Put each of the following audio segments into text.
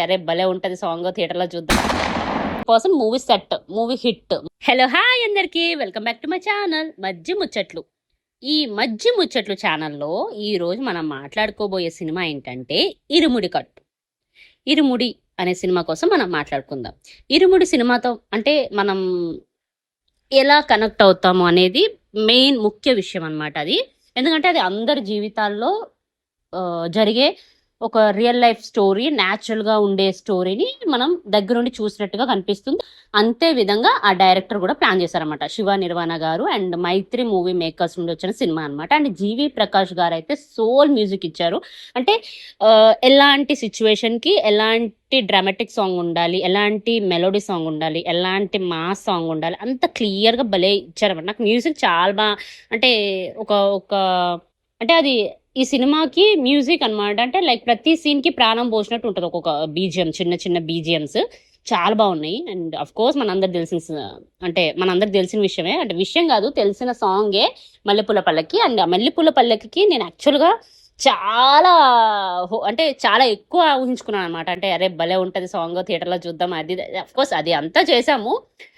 అరే భలే ఉంటది సాంగ్, థియేటర్ లో చూద్దాం. Person movie set, movie hit. Hello hi అందరికి, welcome back to my channel మజ్జి ముచ్చట్లు. ఈ మజ్జి ముచ్చట్లు ఛానల్లో ఈ రోజు మనం మాట్లాడుకోబోయే సినిమా ఏంటంటే ఇరుముడి కట్టు. ఇరుముడి అనే సినిమా కోసం మనం మాట్లాడుకుందాం. ఇరుముడి సినిమాతో అంటే మనం ఎలా కనెక్ట్ అవుతాము అనేది మెయిన్ ముఖ్య విషయం అన్నమాట. అది ఎందుకంటే అది అందరి జీవితాల్లో జరిగే ఒక రియల్ లైఫ్ స్టోరీ, న్యాచురల్గా ఉండే స్టోరీని మనం దగ్గరుండి చూసినట్టుగా కనిపిస్తుంది. అంతే విధంగా ఆ డైరెక్టర్ కూడా ప్లాన్ చేశారనమాట, శివ నిర్వాణ గారు అండ్ మైత్రి మూవీ మేకర్స్ నుండి వచ్చిన సినిమా అనమాట. అండ్ జీవి ప్రకాష్ గారు అయితే సోల్ మ్యూజిక్ ఇచ్చారు. అంటే ఎలాంటి సిచ్యువేషన్కి ఎలాంటి డ్రామాటిక్ సాంగ్ ఉండాలి, ఎలాంటి మెలోడీ సాంగ్ ఉండాలి, ఎలాంటి మాస్ సాంగ్ ఉండాలి, అంత క్లియర్గా భలే ఇచ్చారన్నమాట. నాకు మ్యూజిక్ చాలా బాగా, అంటే ఒక ఒక అంటే అది ఈ సినిమాకి మ్యూజిక్ అనమాట. అంటే లైక్ ప్రతి సీన్కి ప్రాణం పోసినట్టు ఉంటుంది. ఒక్కొక్క బీజిఎం, చిన్న చిన్న బీజిఎమ్స్ చాలా బాగున్నాయి. అండ్ అఫ్ కోర్స్ మనందరికి తెలిసిన విషయమే, అంటే విషయం కాదు, తెలిసిన సాంగే మల్లెపూల పల్లకి. అండ్ మల్లెపూల పల్లకి నేను యాక్చువల్గా చాలా అంటే చాలా ఎక్కువ ఊహించుకున్నాను అనమాట. అంటే అరే భలే ఉంటుంది సాంగ్, థియేటర్లో చూద్దాం, అది అఫ్ కోర్స్ అది అంతా చేసాము.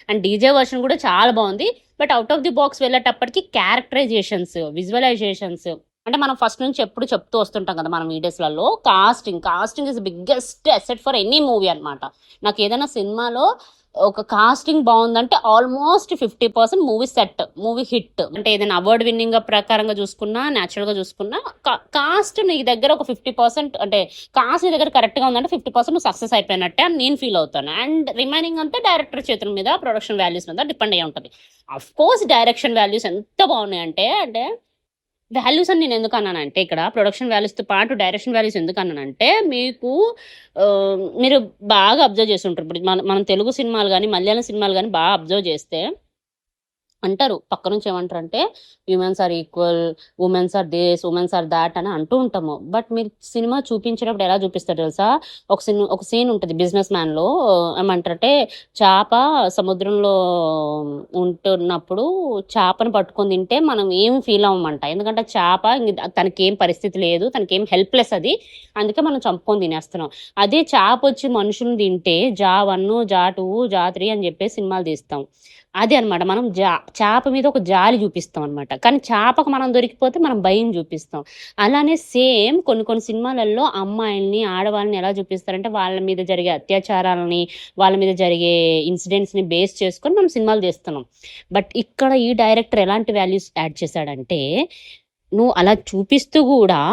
అండ్ డీజే వర్షన్ కూడా చాలా బాగుంది. But out of the box వెళ్ళేటప్పటికి క్యారెక్టరైజేషన్స్, విజువలైజేషన్స్, అంటే మనం ఫస్ట్ నుంచి ఎప్పుడు చెప్తూ వస్తుంటాం కదా మనం వీడియోస్లలో, casting is biggest asset for any movie అనమాట. నాకు ఏదైనా సినిమాలో ఒక కాస్టింగ్ బాగుందంటే almost 50% movie set, movie hit. అంటే ఏదైనా అవార్డు విన్నింగ్ ప్రకారంగా చూసుకున్నా, న్యాచురల్గా చూసుకున్నా, కాస్ట్ నీ దగ్గర ఒక 50%, అంటే కాస్ట్ నీ దగ్గర కరెక్ట్గా ఉందంటే 50% నువ్వు సక్సెస్ అయిపోయినట్టే అని నేను ఫీల్ అవుతాను. అండ్ రిమైనింగ్ అంతా డైరెక్టర్ చేతుల మీద, ప్రొడక్షన్ వాల్యూస్ మీద డిపెండ్ అయ్యి ఉంటుంది. అఫ్ కోర్స్ డైరెక్షన్ వాల్యూస్ ఎంత బాగున్నాయి అంటే వాల్యూస్ అని నేను ఎందుకు అన్నానంటే, ఇక్కడ ప్రొడక్షన్ వాల్యూస్తో పాటు డైరెక్షన్ వాల్యూస్ ఎందుకు అన్నానంటే, మీకు మీరు బాగా అబ్జర్వ్ చేసి ఉంటారు. ఇప్పుడు మనం తెలుగు సినిమాలు కానీ మలయాళం సినిమాలు కానీ బాగా అబ్జర్వ్ చేస్తే అంటారు, పక్క నుంచి ఏమంటారు అంటే humans are equal, womens are this, womens are that అని అంటూ ఉంటాము. బట్ మీరు సినిమా చూపించేటప్పుడు ఎలా చూపిస్తారు తెలుసా? ఒక సీన్ ఉంటుంది బిజినెస్ మ్యాన్లో, ఏమంటారంటే చేప సముద్రంలో ఉంటున్నప్పుడు చేపను పట్టుకొని తింటే మనం ఏం ఫీల్ అవ్వమంట. ఎందుకంటే చేప తనకేం పరిస్థితి లేదు, తనకేం హెల్ప్లెస్ అది, అందుకే మనం చంపుకొని తినేస్తున్నాం. అదే చేప వచ్చి మనుషులను తింటే జా 1, జా 2, జా 3 అని చెప్పేసి సినిమాలు తీస్తాం. అదే అనమాట, మనం చేప మీద ఒక జాలి చూపిస్తాం అనమాట. కానీ చేపకు మనం దొరికిపోతే మనం భయం చూపిస్తాం. అలానే సేమ్ కొన్ని సినిమాలలో అమ్మాయిల్ని, ఆడవాళ్ళని ఎలా చూపిస్తారంటే వాళ్ళ మీద జరిగే అత్యాచారాలని, వాళ్ళ మీద జరిగే ఇన్సిడెంట్స్ని బేస్ చేసుకొని మనం సినిమాలు చేస్తున్నాం. బట్ ఇక్కడ ఈ డైరెక్టర్ ఎలాంటి వాల్యూస్ యాడ్ చేశాడంటే, నువ్వు అలా చూపిస్తూ కూడా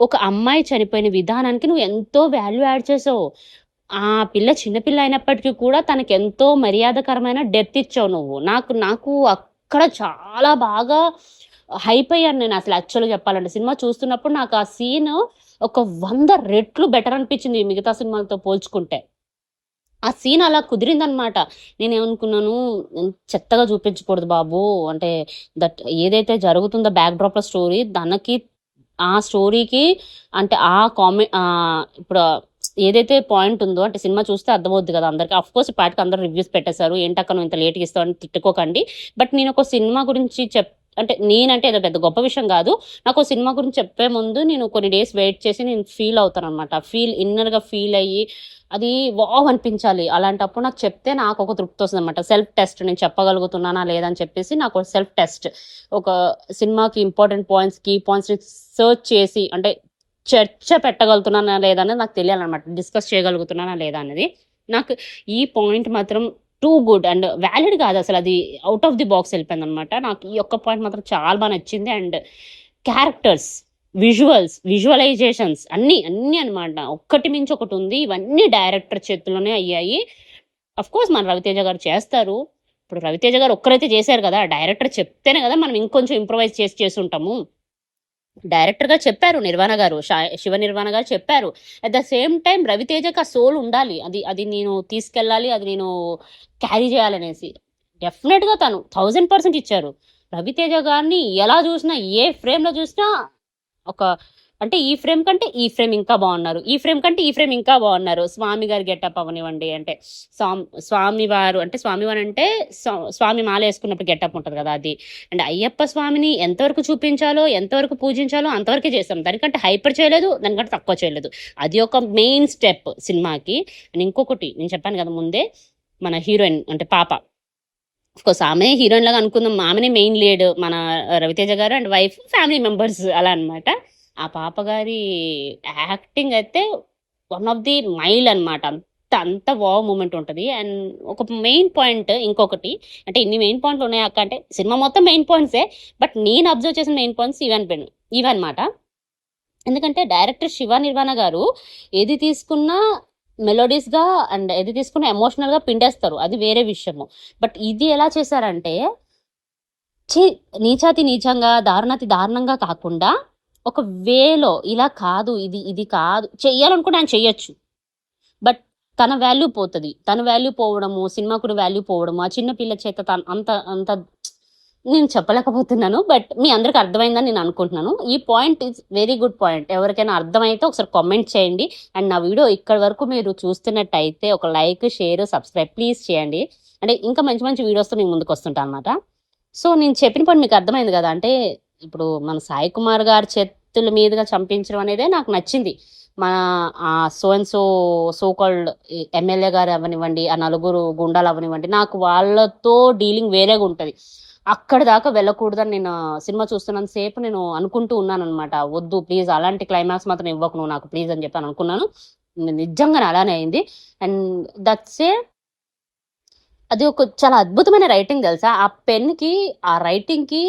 ఒక అమ్మాయి చనిపోయిన విధానానికి నువ్వు ఎంతో వాల్యూ యాడ్ చేసావు. ఆ పిల్ల చిన్నపిల్ల అయినప్పటికీ కూడా తనకి ఎంతో మర్యాదకరమైన డెత్ ఇచ్చావు నువ్వు. నాకు అక్కడ చాలా బాగా హైప్ అయ్యాను నేను అసలు. యాక్చువల్గా చెప్పాలంటే సినిమా చూస్తున్నప్పుడు నాకు ఆ సీన్ ఒక 100 రెట్లు బెటర్ అనిపించింది మిగతా సినిమాలతో పోల్చుకుంటే. ఆ సీన్ అలా కుదిరిందనమాట. నేనేమనుకున్నాను, చెత్తగా చూపించకూడదు బాబు, అంటే దట్ ఏదైతే జరుగుతుందో బ్యాక్ డ్రాప్లో స్టోరీ, దానికి ఆ స్టోరీకి అంటే ఇప్పుడు ఏదైతే పాయింట్ ఉందో, అంటే సినిమా చూస్తే అర్థమవుద్ది కదా అందరికి. అఫ్ కోర్స్ పాటికి అందరూ రివ్యూస్ పెట్టేశారు, ఏంటక్క నువ్వు ఇంత లేట్గా ఇస్తావు అని తిట్టుకోకండి. బట్ నేను ఒక సినిమా గురించి నేనంటే ఏదో పెద్ద గొప్ప విషయం కాదు, నాకు ఒక సినిమా గురించి చెప్పే ముందు నేను కొన్ని డేస్ వెయిట్ చేసి నేను ఫీల్ అవుతాను అనమాట. ఇన్నర్గా ఫీల్ అయ్యి అది వావ్ అనిపించాలి. అలాంటప్పుడు నాకు చెప్తే నాకు ఒక తృప్తి వస్తుంది అనమాట. సెల్ఫ్ టెస్ట్, నేను చెప్పగలుగుతున్నానా లేదని చెప్పేసి నాకు ఒక సెల్ఫ్ టెస్ట్. ఒక సినిమాకి ఇంపార్టెంట్ పాయింట్స్, కీ పాయింట్స్ని సర్చ్ చేసి, అంటే చర్చ పెట్టగలుగుతున్నానా లేదా అనేది నాకు తెలియాలన్నమాట. డిస్కస్ చేయగలుగుతున్నానా లేదా అనేది. నాకు ఈ పాయింట్ మాత్రం టూ గుడ్ అండ్ వ్యాలిడ్ కాదు అసలు, అది అవుట్ ఆఫ్ ది బాక్స్ వెళ్ళిపోయింది అనమాట. నాకు ఈ ఒక్క పాయింట్ మాత్రం చాలా బాగా నచ్చింది. అండ్ క్యారెక్టర్స్, విజువలైజేషన్స్ అన్నీ అనమాట, ఒక్కటి మించి ఒకటి ఉంది. ఇవన్నీ డైరెక్టర్ చేతుల్లోనే అయ్యాయి. అఫ్ కోర్స్ మన రవితేజ గారు చేస్తారు. ఇప్పుడు రవితేజ గారు ఒక్కరైతే చేశారు కదా, డైరెక్టర్ చెప్తేనే కదా మనం ఇంకొంచెం ఇంప్రొవైజ్ చేసి ఉంటాము. డైరెక్టర్గా చెప్పారు నిర్వాణ గారు, శివ నిర్వాణ గారు చెప్పారు. అట్ ద సేమ్ టైం రవితేజకి ఆ సోల్ ఉండాలి, అది నేను తీసుకెళ్ళాలి, అది నేను క్యారీ చేయాలనేసి డెఫినెట్గా తను 1000% ఇచ్చారు. రవితేజ గారిని ఎలా చూసినా, ఏ ఫ్రేమ్లో చూసినా ఒక అంటే ఈ ఫ్రేమ్ కంటే ఈ ఫ్రేమ్ ఇంకా బాగున్నారు, ఈ ఫ్రేమ్ కంటే ఈ ఫ్రేమ్ ఇంకా బాగున్నారు. స్వామి గారి గెటప్ అవనివ్వండి, అంటే స్వామివారు అంటే స్వామి మాల వేసుకున్నప్పుడు గెటప్ ఉంటుంది కదా అది. అండ్ అయ్యప్ప స్వామిని ఎంతవరకు చూపించాలో ఎంతవరకు పూజించాలో అంతవరకే చేస్తాం, దానికంటే హైపర్ చేయలేదు, దానికంటే తక్కువ చేయలేదు. అది ఒక మెయిన్ స్టెప్ సినిమాకి. అండ్ ఇంకొకటి నేను చెప్పాను కదా ముందే, మన హీరోయిన్ అంటే పాప, కోర్స్ ఆమె హీరోయిన్ లాగా అనుకుందాం, ఆమెనే మెయిన్ లీడ్, మన రవితేజ గారు అండ్ వైఫ్ ఫ్యామిలీ మెంబర్స్ అలా అనమాట. ఆ పాప గారి యాక్టింగ్ అయితే వన్ ఆఫ్ ది మైల్ అనమాట. అంత అంత వావ్ మూమెంట్ ఉంటుంది. అండ్ ఒక మెయిన్ పాయింట్ ఇంకొకటి, అంటే ఇన్ని మెయిన్ పాయింట్లు ఉన్నాయి అక్క అంటే సినిమా మొత్తం మెయిన్ పాయింట్సే, బట్ నేను అబ్జర్వ్ చేసిన మెయిన్ పాయింట్స్ ఇవన్నమాట. ఎందుకంటే డైరెక్టర్ శివ నిర్వాణ గారు ఏది తీసుకున్నా మెలోడీస్గా అండ్ ఏది తీసుకున్నా ఎమోషనల్గా పిండేస్తారు, అది వేరే విషయము. బట్ ఇది ఎలా చేశారంటే నీచాతి నీచంగా దారుణాతి దారుణంగా కాకుండా ఒక వేలో ఇలా కాదు, ఇది కాదు చెయ్యాలనుకుంటే ఆయన చెయ్యొచ్చు, బట్ తన వాల్యూ పోతుంది. తన వాల్యూ పోవడము, సినిమాకు వాల్యూ పోవడము, ఆ చిన్న పిల్ల చేత అంత అంత నేను చెప్పలేకపోతున్నాను, బట్ మీ అందరికి అర్థమైందని నేను అనుకుంటున్నాను. ఈ point is very good point. ఎవరికైనా అర్థమైతే ఒకసారి కామెంట్ చేయండి. అండ్ నా వీడియో ఇక్కడ వరకు మీరు చూస్తున్నట్టయితే ఒక లైక్, షేర్, సబ్స్క్రైబ్ ప్లీజ్ చేయండి. అంటే ఇంకా మంచి మంచి వీడియోస్తో నేను ముందుకు వస్తుంటాను అనమాట. సో నేను చెప్పిన పాయింట్ మీకు అర్థమైంది కదా. అంటే ఇప్పుడు మన సాయి కుమార్ గారి చేతుల మీదుగా చంపించడం అనేదే నాకు నచ్చింది. మన so and so called MLA గారు అవనివ్వండి, ఆ నలుగురు గుండాలు అవనివ్వండి, నాకు వాళ్ళతో డీలింగ్ వేరేగా ఉంటుంది. అక్కడ దాకా వెళ్ళకూడదని నేను సినిమా చూస్తున్నంత సేపు నేను అనుకుంటూ ఉన్నాను అనమాట. వద్దు ప్లీజ్, అలాంటి క్లైమాక్స్ మాత్రం ఇవ్వకు నువ్వు నాకు ప్లీజ్ అని చెప్పి అనుకున్నాను. నిజంగానే అలానే అయింది. అండ్ దట్సే అది ఒక చాలా అద్భుతమైన రైటింగ్ తెలుసా. ఆ పెన్కి ఆ రైటింగ్కి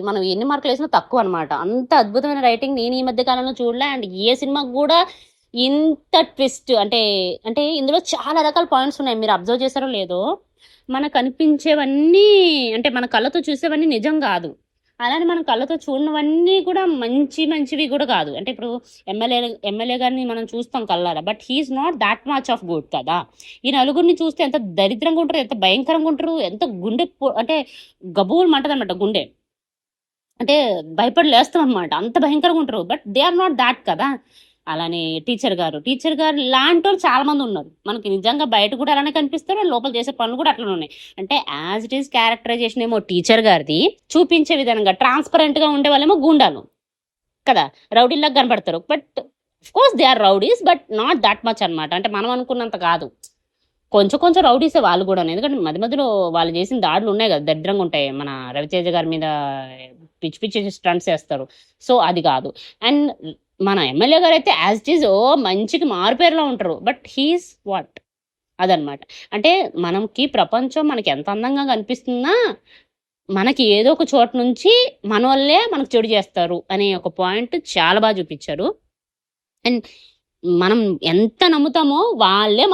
మనం ఎన్ని మార్కులు వేసినా తక్కువ అనమాట. అంత అద్భుతమైన రైటింగ్ నేను ఈ మధ్య కాలంలో చూడలే. అండ్ ఏ సినిమాకి కూడా ఇంత ట్విస్ట్ అంటే అంటే ఇందులో చాలా రకాల పాయింట్స్ ఉన్నాయి. మీరు అబ్జర్వ్ చేశారో లేదో, మనకు అనిపించేవన్నీ అంటే మన కళ్ళతో చూసేవన్నీ నిజం కాదు, అలానే మన కళ్ళతో చూడనివన్నీ కూడా మంచివి కూడా కాదు. అంటే ఇప్పుడు ఎమ్మెల్యే గారిని మనం చూస్తాం కళ్ళారా, but he's not that much of good కదా. ఈ నలుగురిని చూస్తే ఎంత దరిద్రంగా ఉంటారు, ఎంత భయంకరంగా ఉంటారు, ఎంత గుండె అంటే గబూలు మంటది అనమాట గుండె, అంటే భయపడి లేస్తాం అనమాట, అంత భయంకరంగా ఉంటారు. But they are not that కదా. అలానే టీచర్ గారు లాంటి వాళ్ళు చాలా మంది ఉన్నారు. మనకి నిజంగా బయట కూడా అలానే కనిపిస్తారు, లోపల చేసే పనులు కూడా అట్లనే ఉన్నాయి. అంటే యాజ్ ఇట్ ఈస్ క్యారెక్టరైజేషన్ ఏమో టీచర్ గారిది, చూపించే విధంగా ట్రాన్స్పరెంట్ గా ఉండే వాళ్ళేమో గుండాలు కదా, రౌడీలాగా కనపడతారు. But of course they are rowdies, but not that much అనమాట. అంటే మనం అనుకున్నంత కాదు, కొంచెం రౌడీసే వాళ్ళు కూడా. ఎందుకంటే మధ్యలో వాళ్ళు చేసిన దాడులు ఉన్నాయి కదా, దరిద్రంగా ఉంటాయి. మన రవితేజ గారి మీద పిచ్చి స్టంట్స్ వేస్తారు, సో అది కాదు. అండ్ మన ఎమ్మెల్యే గారు అయితే యాజ్ ఇట్ ఈజ్ మంచికి మారుపేరులో ఉంటారు, బట్ హీస్ వాట్ అదనమాట. అంటే మనకి ప్రపంచం మనకి ఎంత అందంగా కనిపిస్తున్నా మనకి ఏదో ఒక చోట నుంచి మన వల్లే మనకు చెడు చేస్తారు అనే ఒక పాయింట్ చాలా బాగా చూపించారు. అండ్ మనం ఎంత నమ్ముతామో వాళ్ళే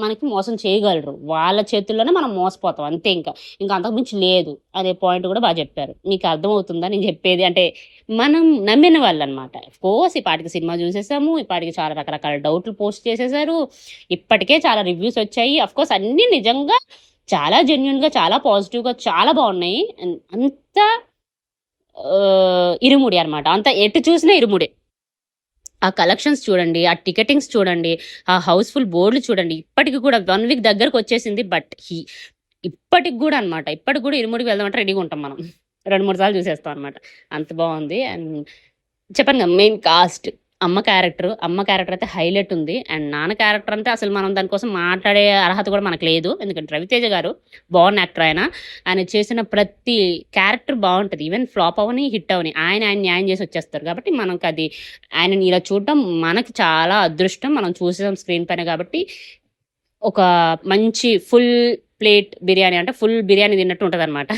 మనకి మోసం చేయగలరు, వాళ్ళ చేతుల్లోనే మనం మోసపోతాం అంతే. ఇంకా అంతకుమించి లేదు అనే పాయింట్ కూడా బాగా చెప్పారు. మీకు అర్థమవుతుందా నేను చెప్పేది? అంటే మనం నమ్మిన వాళ్ళు అనమాట. కోర్స్ ఈ పాటికి సినిమా చూసేసాము, ఈ పాటికి చాలా రకరకాల డౌట్లు పోస్ట్ చేసేసారు, ఇప్పటికే చాలా రివ్యూస్ వచ్చాయి. కోర్స్ అన్నీ నిజంగా చాలా జెన్యున్గా, చాలా పాజిటివ్గా, చాలా బాగున్నాయి. అంత ఇరుముడి అనమాట, అంత ఎటు చూసినా ఇరుముడే. ఆ కలెక్షన్స్ చూడండి, ఆ టికెటింగ్స్ చూడండి, ఆ హౌస్ఫుల్ బోర్డులు చూడండి. ఇప్పటికి కూడా 1 వీక్ దగ్గరకు వచ్చేసింది, బట్ ఇప్పటికి కూడా అనమాట, ఇప్పటికి కూడా ఇరుముడికి వెళ్దామంటే రెడీగా ఉంటాం మనం. 2-3 సార్లు చూసేస్తాం అనమాట, అంత బాగుంది. అండ్ చెప్పాను కదా మెయిన్ కాస్ట్, అమ్మ క్యారెక్టర్ అయితే హైలైట్ ఉంది. అండ్ నాన్న క్యారెక్టర్ అంటే అసలు మనం దానికోసం మాట్లాడే అర్హత కూడా మనకు లేదు. ఎందుకంటే రవితేజ గారు బాగున్న యాక్టర్, ఆయన చేసిన ప్రతి క్యారెక్టర్ బాగుంటుంది. ఈవెన్ ఫ్లాప్ అవని హిట్ అవని ఆయన న్యాయం చేసి వచ్చేస్తారు. కాబట్టి మనకు అది ఆయనని ఇలా చూడటం మనకి చాలా అదృష్టం. మనం చూసేసాం స్క్రీన్ పైన. కాబట్టి ఒక మంచి ఫుల్ ప్లేట్ బిర్యానీ, అంటే ఫుల్ బిర్యానీ తిన్నట్టు ఉంటుంది అనమాట.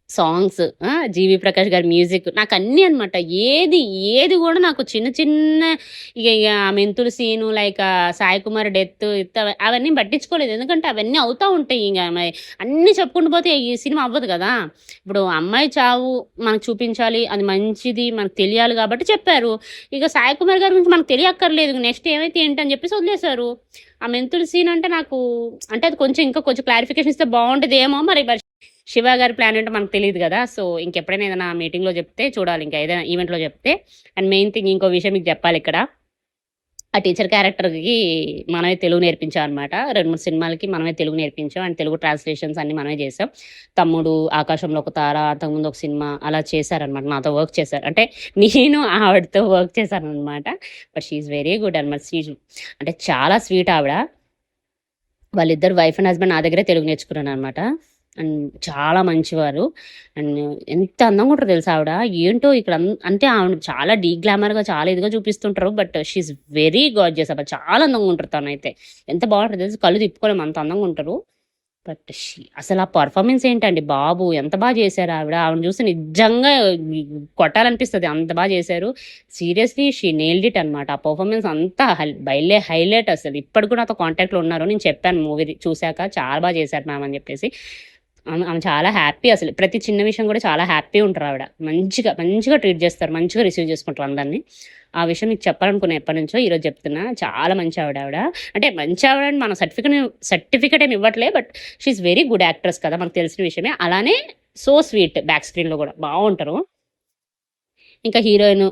సాంగ్స్, జీవి ప్రకాష్ గారి మ్యూజిక్, నాకు అన్నీ అనమాట. ఏది కూడా నాకు చిన్న ఇక మెంతులు scene, like Sai Kumar death అవన్నీ పట్టించుకోలేదు. ఎందుకంటే అవన్నీ అవుతూ ఉంటాయి. ఇంకా అన్నీ చెప్పుకుంటూ పోతే ఈ సినిమా అవ్వదు కదా. ఇప్పుడు అమ్మాయి చావు మనకు చూపించాలి, అది మంచిది మనకు తెలియాలి కాబట్టి చెప్పారు. ఇక సాయి కుమార్ గారి గురించి మనకు తెలియక్కర్లేదు, నెక్స్ట్ ఏమైతే ఏంటని చెప్పేసి వదిలేశారు. ఆ మెంతులు సీన్ అంటే నాకు, అంటే అది కొంచెం క్లారిఫికేషన్ ఇస్తే బాగుంటుంది ఏమో మరి. శివ గారి ప్లాన్ ఏంటో మనకు తెలియదు కదా. సో ఇంకెప్పుడైనా ఏదైనా మీటింగ్లో చెప్తే చూడాలి, ఇంకా ఏదైనా ఈవెంట్లో చెప్తే. అండ్ మెయిన్ థింగ్ ఇంకో విషయం మీకు చెప్పాలి ఇక్కడ. ఆ టీచర్ క్యారెక్టర్కి మనమే తెలుగు నేర్పించాం అనమాట. 2-3 సినిమాలకి మనమే తెలుగు నేర్పించాం. అండ్ తెలుగు ట్రాన్స్లేషన్స్ అన్ని మనమే చేసాం. తమ్ముడు, ఆకాశంలో ఒక తార, అంతకుముందు ఒక సినిమా అలా చేశారనమాట. నాతో వర్క్ చేశారు, అంటే నేను ఆవిడతో వర్క్ చేశాను అనమాట. బట్ షీఈ్ వెరీ గుడ్ అనమాట. అంటే చాలా స్వీట్ ఆవిడ. వాళ్ళిద్దరు వైఫ్ అండ్ హస్బెండ్ నా దగ్గరే తెలుగు నేర్చుకున్నాను అనమాట. అండ్ చాలా మంచివారు. అండ్ ఎంత అందంగా ఉంటారో తెలుసా ఆవిడ. ఏంటో ఇక్కడ అంటే ఆవిడ చాలా డీ గ్లామర్గా చాలా ఇదిగా చూపిస్తుంటారు. బట్ షీఈ్ వెరీ గార్జియస్ అబ్బా. చాలా అందంగా ఉంటారు తనైతే. ఎంత బాగుంటుంది తెలుసు, కళ్ళు తిప్పుకోలేము అంత అందంగా ఉంటారు. బట్ అసలు ఆ పర్ఫార్మెన్స్ ఏంటండి బాబు, ఎంత బాగా చేశారు ఆవిడని చూస్తే నిజంగా కొట్టాలనిపిస్తుంది, అంత బాగా చేశారు. సీరియస్లీ షీ నెయిల్డ్ ఇట్ అనమాట. ఆ పర్ఫార్మెన్స్ అంతా హైలైట్ అసలు. ఇప్పటికి కూడా నాతో కాంటాక్ట్లో ఉన్నారు. నేను చెప్పాను మూవీ చూశాక, చాలా బాగా చేశారు మ్యామ్ అని చెప్పేసి. ఆమె చాలా హ్యాపీ అసలు. ప్రతి చిన్న విషయం కూడా చాలా హ్యాపీ ఉంటారు ఆవిడ. మంచిగా ట్రీట్ చేస్తారు, మంచిగా రిసీవ్ చేసుకుంటారు అందరినీ. ఆ విషయం మీకు చెప్పాలనుకున్నా ఎప్పటి నుంచో, ఈరోజు చెప్తున్నా. చాలా మంచి ఆవిడ. అంటే మంచి ఆవిడ మన సర్టిఫికేట్ ఏమి ఇవ్వట్లే, but she very good actress కదా, మనకు తెలిసిన విషయమే. అలానే సో స్వీట్, బ్యాక్ స్క్రీన్లో కూడా బాగుంటారు. ఇంకా హీరోయిన్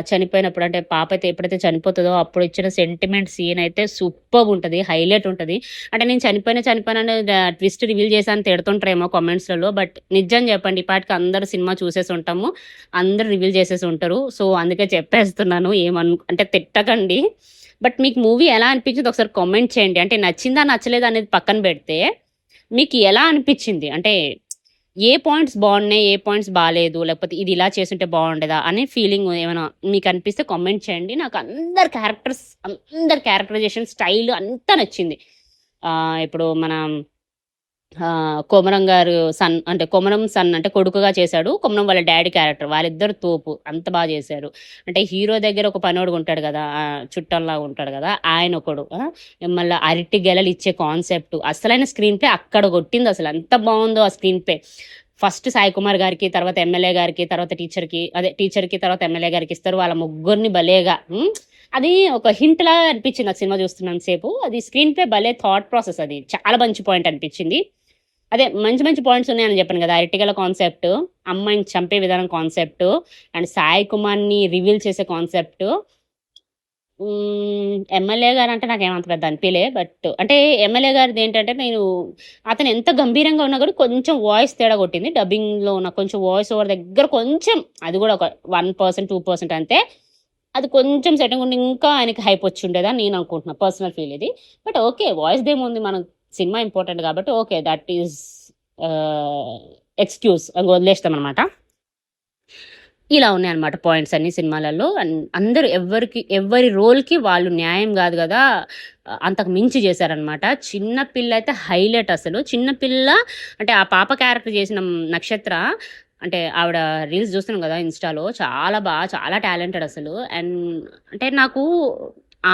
చనిపోయినప్పుడు, అంటే పాప అయితే ఎప్పుడైతే చనిపోతుందో అప్పుడు ఇచ్చిన సెంటిమెంట్ సీన్ అయితే సూపర్ ఉంటుంది, హైలైట్ ఉంటుంది. అంటే నేను చనిపోయిన ట్విస్ట్ రివీల్ చేశాను తిడుతుంటారేమో కామెంట్స్లలో. బట్ నిజం చెప్పండి, ఇప్పటికి అందరు సినిమా చూసేసి ఉంటాము, అందరు రివీల్ చేసేసి ఉంటారు. సో అందుకే చెప్పేస్తున్నాను, అంటే తిట్టకండి. బట్ మీకు మూవీ ఎలా అనిపించింది ఒకసారి కామెంట్ చేయండి. అంటే నచ్చిందా నచ్చలేదా అనేది పక్కన పెడితే మీకు ఎలా అనిపించింది, అంటే ఏ పాయింట్స్ బాగున్నాయి, ఏ పాయింట్స్ బాగాలేదు, లేకపోతే ఇది ఇలా చేస్తుంటే బాగుండేదా అనే ఫీలింగ్ ఏమైనా మీకు అనిపిస్తే కామెంట్ చేయండి. నాకు అందరి క్యారెక్టరైజేషన్ స్టైల్ అంతా నచ్చింది. ఇప్పుడు మన కొమరం గారు కొమరం సన్ అంటే కొడుకుగా చేశాడు. కొమరం వాళ్ళ డాడీ క్యారెక్టర్, వాళ్ళిద్దరు తోపు, అంత బాగా చేశారు. అంటే హీరో దగ్గర ఒక పనోడు ఉంటాడు కదా, చుట్టంలా ఉంటాడు కదా, ఆయన ఒకడు. మళ్ళీ అరటి గెలలు ఇచ్చే కాన్సెప్ట్, అసలైన స్క్రీన్ ప్లే అక్కడ కొట్టింది. అసలు ఎంత బాగుందో ఆ screen play. First Sai Kumar గారికి, తర్వాత ఎమ్మెల్యే గారికి, తర్వాత టీచర్కి, తర్వాత ఎమ్మెల్యే గారికి ఇస్తారు. వాళ్ళ ముగ్గురిని భలేగా అది ఒక హింట్ లా అనిపించింది నాకు సినిమా చూస్తున్నాను సేపు. అది స్క్రీన్ ప్లే భలే థాట్ ప్రాసెస్, అది చాలా మంచి పాయింట్ అనిపించింది. అదే మంచి పాయింట్స్ ఉన్నాయని చెప్పాను కదా. అరటిగల కాన్సెప్ట్, అమ్మాయిని చంపే విధానం కాన్సెప్ట్, అండ్ సాయి కుమార్ని రివీల్ చేసే కాన్సెప్ట్. ఎమ్మెల్యే గారు అంటే నాకేమంత పెద్ద అనిపించలే. బట్ అంటే ఎమ్మెల్యే గారిది ఏంటంటే, అతను ఎంత గంభీరంగా ఉన్నా కూడా కొంచెం వాయిస్ తేడా కొట్టింది. డబ్బింగ్లో ఉన్న కొంచెం వాయిస్ ఓవర్ దగ్గర కొంచెం, అది కూడా ఒక 1%, 2% అంతే. అది కొంచెం సెట్టింగ్ ఉండి ఇంకా ఆయనకి హైప్ వచ్చి ఉండేదని నేను అనుకుంటున్నా, పర్సనల్ ఫీల్ ఇది. బట్ ఓకే, వాయిస్ దేముంది, మనం సినిమా ఇంపార్టెంట్ కాబట్టి ఓకే, దట్ ఈస్ ఎక్స్క్యూజ్, వదిలేస్తాం అనమాట. ఇలా ఉన్నాయన్నమాట పాయింట్స్ అన్ని సినిమాలలో. అందరూ ఎవరి రోల్కి వాళ్ళు న్యాయం కాదు కదా, అంతకు మించి చేశారనమాట. చిన్నపిల్ల అయితే హైలైట్ అసలు. చిన్నపిల్ల అంటే ఆ పాప క్యారెక్టర్ చేసిన నక్షత్ర, అంటే ఆవిడ రీల్స్ చూస్తున్నాం కదా ఇన్స్టాలో, చాలా టాలెంటెడ్ అసలు. అండ్ అంటే నాకు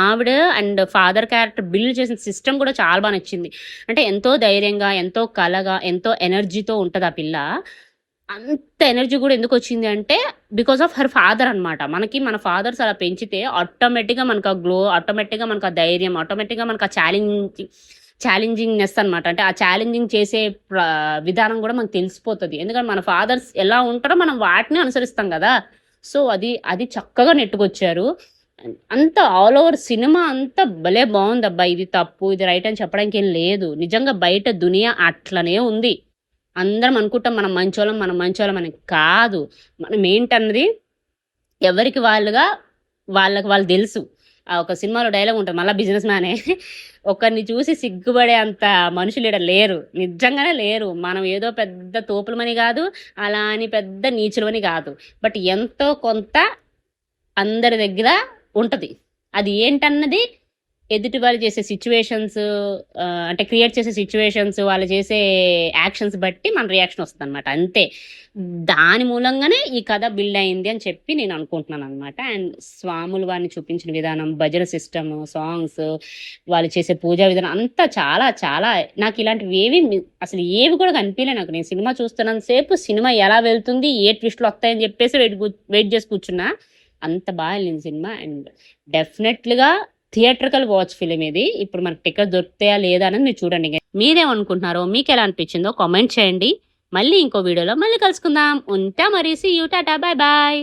ఆవిడ అండ్ ఫాదర్ క్యారెక్టర్ బిల్డ్ చేసిన సిస్టమ్ కూడా చాలా బాగా నచ్చింది. అంటే ఎంతో ధైర్యంగా, ఎంతో కలగా, ఎంతో ఎనర్జీతో ఉంటుంది ఆ పిల్ల. అంత ఎనర్జీ కూడా ఎందుకు వచ్చింది అంటే బికాస్ ఆఫ్ హర్ ఫాదర్ అనమాట. మన ఫాదర్స్ అలా పెంచితే ఆటోమేటిక్గా మనకు ఆ గ్లో, ఆటోమేటిక్గా మనకు ఆ ధైర్యం, ఆటోమేటిక్గా మనకు ఆ ఛాలెంజింగ్నెస్ అనమాట. అంటే ఆ ఛాలెంజింగ్ చేసే విధానం కూడా మనకు తెలిసిపోతుంది. ఎందుకంటే మన ఫాదర్స్ ఎలా ఉంటారో మనం వాటిని అనుసరిస్తాం కదా. సో అది చక్కగా నెట్టుకొచ్చారు. అంత ఆల్ ఓవర్ సినిమా అంతా భలే బాగుంది అబ్బా. ఇది తప్పు, ఇది రైట్ అని చెప్పడానికి ఏం లేదు. నిజంగా బయట దునియా అట్లనే ఉంది. అందరం అనుకుంటాం మనం మంచోళ్ళం అని. కాదు, మనం ఏంటన్నది ఎవరికి వాళ్ళకి వాళ్ళు తెలుసు. ఒక సినిమాలో డైలాగ్ ఉంటుంది, మళ్ళీ బిజినెస్ మ్యానే, ఒకరిని చూసి సిగ్గుపడే అంత మనుషులు ఇక్కడ లేరు, నిజంగానే లేరు. మనం ఏదో పెద్ద తోపులమని కాదు, అలా అని పెద్ద నీచులమని కాదు. బట్ ఎంతో కొంత అందరి దగ్గర ఉంటుంది. అది ఏంటన్నది ఎదుటి వాళ్ళు చేసే సిచ్యువేషన్స్, అంటే క్రియేట్ చేసే సిచ్యువేషన్స్, వాళ్ళు చేసే యాక్షన్స్ బట్టి మన రియాక్షన్ వస్తుంది అనమాట. అంతే, దాని మూలంగానే ఈ కథ బిల్డ్ అయింది అని చెప్పి నేను అనుకుంటున్నాను అనమాట. అండ్ స్వాములు వారిని చూపించిన విధానం, భజన సిస్టమ్, సాంగ్స్, వాళ్ళు చేసే పూజా విధానం అంతా చాలా నాకు ఇలాంటివి అసలు ఏవి కూడా కనిపించలే నాకు. నేను సినిమా చూస్తున్నంతసేపు సినిమా ఎలా వెళ్తుంది, ఏ ట్విస్ట్లు వస్తాయని చెప్పేసి వెయిట్ చేసి కూర్చున్నా. అంత బాగా వెళ్ళింది సినిమా. అండ్ డెఫినెట్లీగా థియేట్రికల్ వాచ్ ఫిలిం ఇది. ఇప్పుడు మనకు టికెట్ దొరుకుతాయా లేదా అనేది మీరు చూడండి. మీరేమనుకుంటున్నారో, మీకు ఎలా అనిపించిందో కామెంట్ చేయండి. మళ్ళీ ఇంకో వీడియోలో మళ్ళీ కలుసుకుందాం. ఉంటా మరి. See you, tata, bye bye.